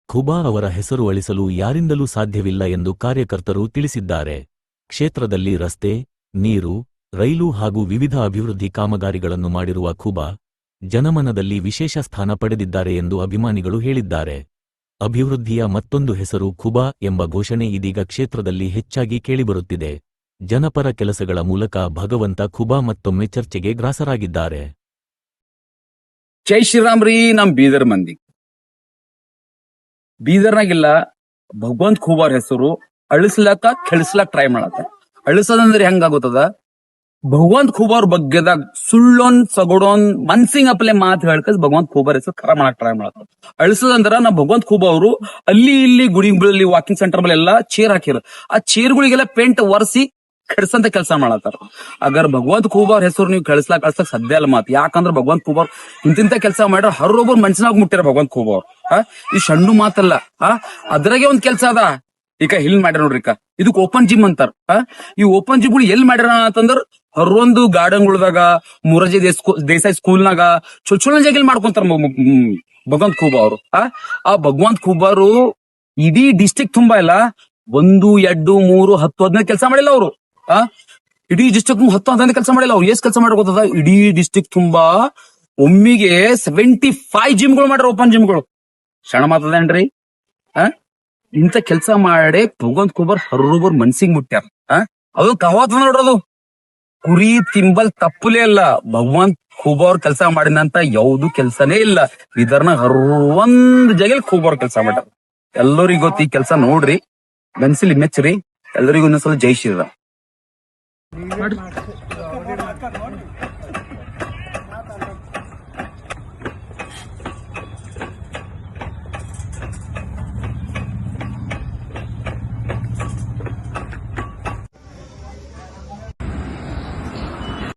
ಖುಬಾ ಅವರ ಹೆಸರು ಅಳಿಸಲು ಯಾರಿಂದಲೂ ಸಾಧ್ಯವಿಲ್ಲ ಎಂದು ಕಾರ್ಯಕರ್ತರು ತಿಳಿಸಿದ್ದಾರೆ. ಕ್ಷೇತ್ರದಲ್ಲಿ ರಸ್ತೆ, ನೀರು, ರೈಲು ಹಾಗೂ ವಿವಿಧ ಅಭಿವೃದ್ಧಿ ಕಾಮಗಾರಿಗಳನ್ನು ಮಾಡಿರುವ ಖುಬಾ ಜನಮನದಲ್ಲಿ ವಿಶೇಷ ಸ್ಥಾನ ಪಡೆದಿದ್ದಾರೆ ಎಂದು ಅಭಿಮಾನಿಗಳು ಹೇಳಿದ್ದಾರೆ. ಅಭಿವೃದ್ಧಿಯ ಮತ್ತೊಂದು ಹೆಸರು ಖುಬಾ ಎಂಬ ಘೋಷಣೆ ಇದೀಗ ಕ್ಷೇತ್ರದಲ್ಲಿ ಹೆಚ್ಚಾಗಿ ಕೇಳಿಬರುತ್ತಿದೆ. ಜನಪರ ಕೆಲಸಗಳ ಮೂಲಕ ಭಗವಂತ ಖುಬಾ ಮತ್ತೊಮ್ಮೆ ಚರ್ಚೆಗೆ ಗ್ರಾಸರಾಗಿದ್ದಾರೆ. ಜೈ ಶ್ರೀರಾಮ್ ರೀ. ನಮ್ ಬೀದರ್ ಮಂದಿ ಬೀದರ್ನಾಗಿಲ್ಲ ಭಗವಂತ ಖೂಬಾರ್ ಹೆಸರು ಅಳಿಸ್ಲಾಕ ಕೆಳಿಸ್ಲಾಕ್ ಟ್ರೈ ಮಾಡತ್ತ. ಅಳಿಸೋದಂದ್ರೆ ಹೆಂಗಾಗುತ್ತದ? ಭಗವಂತ ಖೂಬಾರ್ ಬಗ್ಗೆದಾಗ ಸುಳ್ಳೊಂದ್ ಸಗೊಡೊಂದ್ ಮನ್ಸಿಂಗ್ ಅಪ್ಲೆ ಮಾತು ಹೇಳ್ಕಸ್ ಭಗವಂತ ಖೂಬಾರ್ ಹೆಸರು ಖರ ಮಾಡಕ್ ಟ್ರೈ ಮಾಡತ್ತ. ಅಳಿಸೋದಂದ್ರ ನಾ ಭಗವಂತ ಖೂಬಾ ಅವರು ಅಲ್ಲಿ ಇಲ್ಲಿ ಗುಡಿಗಳಲ್ಲಿ ವಾಕಿಂಗ್ ಸೆಂಟರ್ ಮೇಲೆ ಎಲ್ಲಾ ಚೇರ್ ಹಾಕಿರ. ಆ ಚೇರ್ಗಳಿಗೆಲ್ಲ ಪೇಂಟ್ ಒರೆಸಿ ಕೆಡ್ಸಂತ ಕೆಲಸ ಮಾಡತ್ತಾರ. ಅಗರ್ ಭಗವಂತ ಖೂಬಾರ್ ಹೆಸರು ನೀವು ಕಳಿಸ್ಲಾಕ್ ಸಾಧ್ಯ ಅಲ್ಲ ಮಾತು. ಯಾಕಂದ್ರ ಭಗವಂತ ಖೂಬಾರ್ ಇಂತಿಂತ ಕೆಲಸ ಮಾಡ್ರ ಹರೊಬ್ಬರು ಮನ್ಸಿನಾಗ ಮುಟ್ಟಿರ ಭಗವಂತ ಖೂಬಾರ್. ಈ ಸಣ್ಣ ಮಾತಲ್ಲ, ಅದ್ರಾಗೆ ಒಂದ್ ಕೆಲ್ಸ ಅದ. ಈಗ ಹಿಲ್ ಮಾಡ್ಯಾರ ನೋಡ್ರಿ, ಇದಕ್ ಓಪನ್ ಜಿಮ್ ಅಂತಾರ. ಈ ಓಪನ್ ಜಿಮ್ ಗಳು ಎಲ್ ಮಾಡ್ಯಾರ ಅಂತಂದ್ರ ಹರೊಂದು ಗಾರ್ಡನ್ಗಳದಾಗ, ಮುರಾರ್ಜಿ ದೇಸಾಯಿ ಸ್ಕೂಲ್ನಾಗ ಚೊಚ್ಚೊಳ ಜಾಗ ಮಾಡ್ಕೊಂತಾರ ಭಗವಂತ ಖೂಬಾ ಅವರು. ಆ ಭಗವಂತ ಖೂಬಾರು ಇಡೀ ಡಿಸ್ಟಿಕ್ ತುಂಬಾ ಇಲ್ಲ, 1, 2, 3, 10, 15 ಕೆಲಸ ಮಾಡಿಲ್ಲ ಅವರು. ಇಡೀ ಡಿಸ್ಟಿಕ್ 10, 15 ಕೆಲಸ ಮಾಡಿಲ್ಲ ಅವ್ರು. ಎಷ್ಟ್ ಕೆಲಸ ಮಾಡ್ಕೋತದ ಇಡೀ ಡಿಸ್ಟಿಕ್ ತುಂಬಾ ಒಮ್ಮಿಗೆ 75 ಜಿಮ್ಗಳು ಮಾಡ್ಯಾರ, ಓಪನ್ ಜಿಮ್ಗಳು. ಕ್ಷಣ ಮಾತದೇನ್ರಿ? ಇಂತ ಕೆಲಸ ಮಾಡಿ ಭಗವಂತ ಖೂಬಾರ್ ಹರೊಬ್ಬರು ಮನ್ಸಿಗೆ ಮುಟ್ಟ್ಯಾರ. ಅದು ಕವಾತ ನೋಡ್ರದು ಕುರಿ ತಿಂಬಲ್ ತಪ್ಪಲೇ ಇಲ್ಲ. ಭಗವಂತ ಖೂಬಾರ್ ಕೆಲಸ ಮಾಡಿದಂತ ಯಾವ್ದು ಕೆಲ್ಸನೇ ಇಲ್ಲ. ಇದರ್ನ ಹರೊಂದ್ ಜಾಗ ಖೂಬಾರ್ ಕೆಲಸ ಮಾಡ್ಯಾರ. ಎಲ್ಲರಿಗೂ ಗೊತ್ತ ಈ ಕೆಲಸ. ನೋಡ್ರಿ, ಮನ್ಸಿಲಿ ಮೆಚ್ಚ್ರಿ. ಎಲ್ಲರಿಗೂ ಇನ್ನೊಂದ್ಸಲ ಜೈ ಶ್ರೀರಾಮ್.